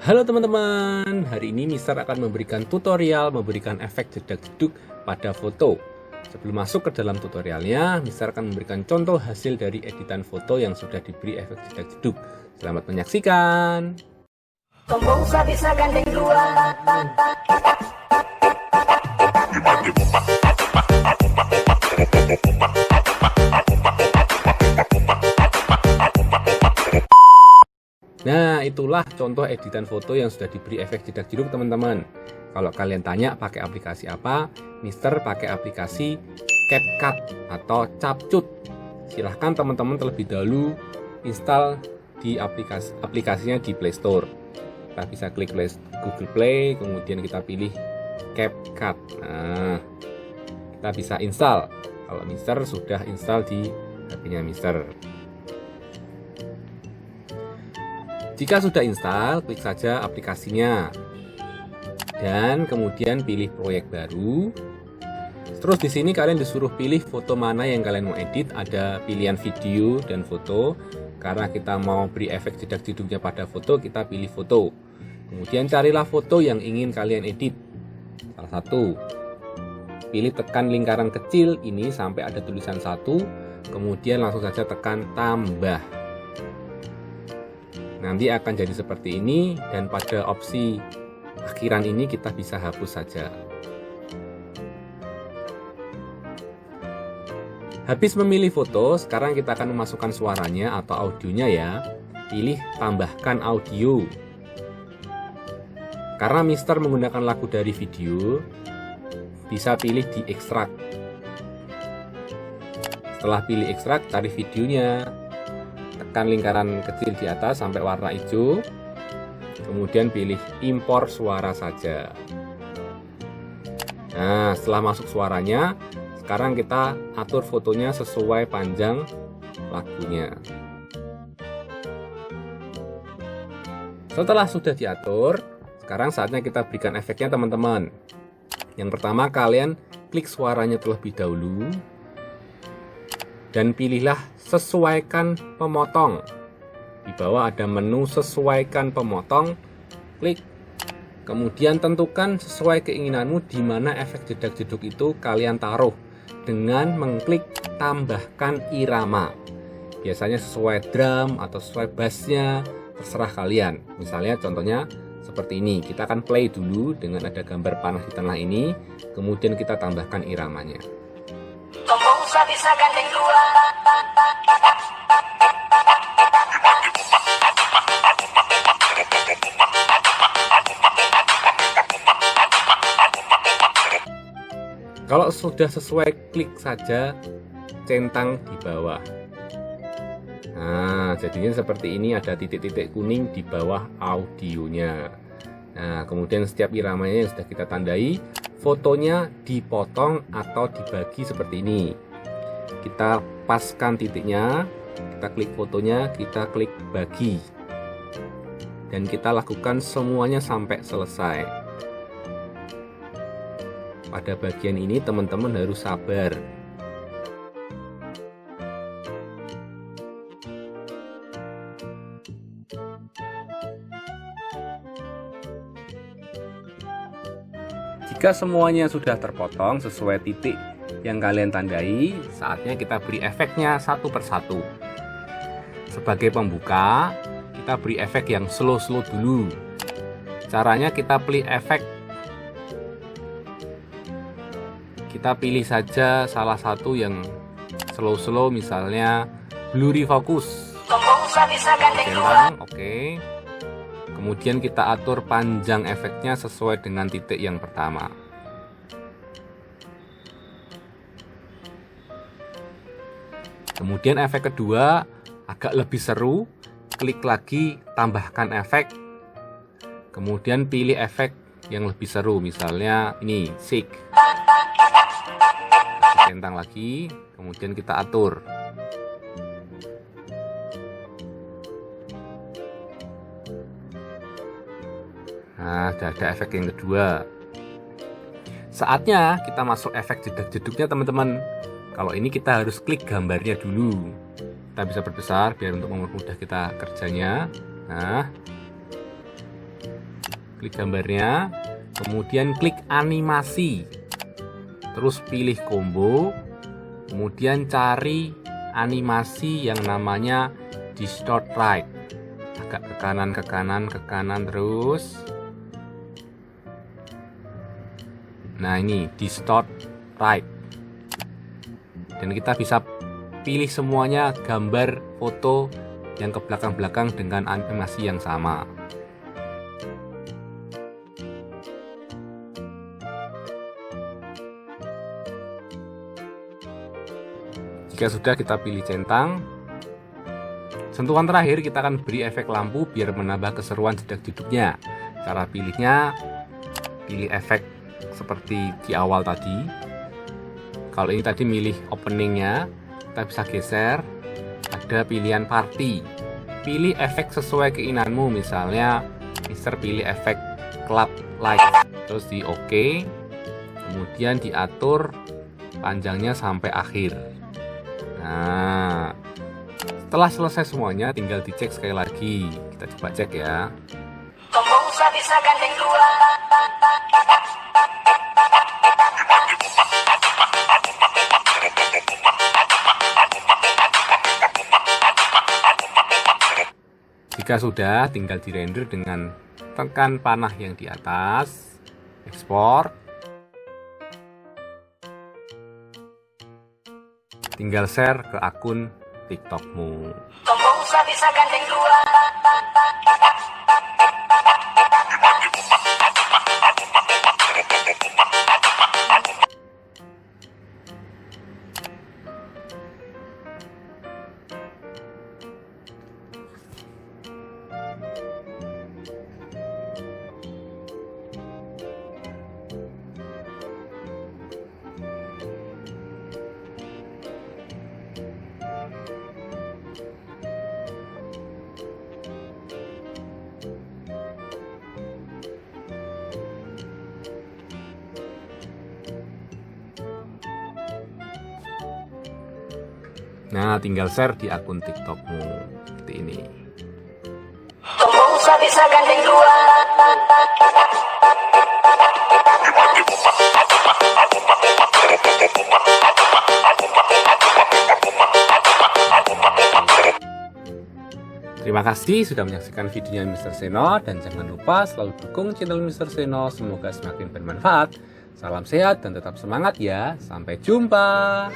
Halo teman-teman, hari ini Mister akan memberikan tutorial memberikan efek jedak-jeduk pada foto. Sebelum masuk ke dalam tutorialnya, Mister akan memberikan contoh hasil dari editan foto yang sudah diberi efek jedak-jeduk. Selamat menyaksikan. Bisa gandeng dua. Nah, itulah contoh editan foto yang sudah diberi efek jedak-jeduk teman-teman. Kalau kalian tanya pakai aplikasi apa, Mister pakai aplikasi CapCut atau Capcut. Silahkan teman-teman terlebih dahulu install di aplikasinya di Play Store. Kita bisa klik Google Play, kemudian kita pilih CapCut. Nah, kita bisa install. Kalau Mister sudah install di HP-nya Mister. Jika sudah install, klik saja aplikasinya dan kemudian pilih proyek baru. Terus di sini kalian disuruh pilih foto mana yang kalian mau edit. Ada pilihan video dan foto. Karena kita mau beri efek jedak-jeduknya pada foto, kita pilih foto. Kemudian carilah foto yang ingin kalian edit. Salah satu. Pilih tekan lingkaran kecil ini sampai ada tulisan 1. Kemudian langsung saja tekan tambah. Nanti akan jadi seperti ini, dan pada opsi akhiran ini kita bisa hapus saja. Habis memilih foto, sekarang kita akan memasukkan suaranya atau audionya ya. Pilih tambahkan audio. Karena Mister menggunakan lagu dari video, bisa pilih di ekstrak. Setelah pilih ekstrak, cari videonya. Tekan lingkaran kecil di atas sampai warna hijau, kemudian pilih impor suara saja. Nah, setelah masuk suaranya, sekarang kita atur fotonya sesuai panjang lagunya. Setelah sudah diatur, sekarang saatnya kita berikan efeknya teman-teman. Yang pertama, kalian klik suaranya terlebih dahulu dan pilihlah sesuaikan pemotong. Di bawah ada menu sesuaikan pemotong, klik. Kemudian tentukan sesuai keinginanmu di mana efek jedak-jeduk itu kalian taruh dengan mengklik tambahkan irama. Biasanya sesuai drum atau sesuai bassnya, terserah kalian. Misalnya contohnya seperti ini. Kita akan play dulu dengan ada gambar panah di tengah ini, kemudian kita tambahkan iramanya. Bisa gandeng dua. Kalau sudah sesuai, klik saja centang di bawah. Nah, jadinya seperti ini, ada titik-titik kuning di bawah audionya. Nah, kemudian setiap iramanya yang sudah kita tandai, fotonya dipotong atau dibagi seperti ini. Kita paskan titiknya, kita klik fotonya, kita klik bagi, dan kita lakukan semuanya sampai selesai. Pada bagian ini teman-teman harus sabar. Jika semuanya sudah terpotong sesuai titik yang kalian tandai, saatnya kita beri efeknya satu persatu. Sebagai pembuka, kita beri efek yang slow-slow dulu. Caranya kita pilih efek. Kita pilih saja salah satu yang slow-slow, misalnya blurry focus. Centang, oke. Kemudian kita atur panjang efeknya sesuai dengan titik yang pertama. Kemudian efek kedua agak lebih seru, klik lagi tambahkan efek. Kemudian pilih efek yang lebih seru, misalnya ini shake. Centang lagi, kemudian kita atur. Nah, sudah ada efek yang kedua. Saatnya kita masuk efek jedak-jeduknya teman-teman. Kalau ini kita harus klik gambarnya dulu. Kita bisa perbesar biar untuk mempermudah kita kerjanya. Nah, klik gambarnya, kemudian klik animasi, terus pilih combo, kemudian cari animasi yang namanya distort right, agak ke kanan, ke kanan, ke kanan terus. Nah ini distort right, dan kita bisa pilih semuanya gambar foto yang ke belakang-belakang dengan animasi yang sama. Jika sudah, kita pilih centang. Sentuhan terakhir kita akan beri efek lampu biar menambah keseruan jedak duduknya. Cara pilihnya, pilih efek seperti di awal tadi. Kalau ini tadi milih openingnya, kita bisa geser. Ada pilihan party. Pilih efek sesuai keinginanmu, misalnya Mister pilih efek club light, terus di OK, kemudian diatur panjangnya sampai akhir. Nah, setelah selesai semuanya, tinggal dicek sekali lagi. Kita coba cek ya. Tombol usaha bisa gandeng dua. Jika sudah, tinggal dirender dengan tekan panah yang di atas, ekspor. Tinggal share ke akun TikTokmu. Tombol usaha bisa gandeng dua. Nah, tinggal share di akun TikTokmu seperti ini. Tombol usaha bisa gandeng dua. Terima kasih sudah menyaksikan videonya Mr. Seno, dan jangan lupa selalu dukung channel Mr. Seno, semoga semakin bermanfaat. Salam sehat dan tetap semangat ya. Sampai jumpa.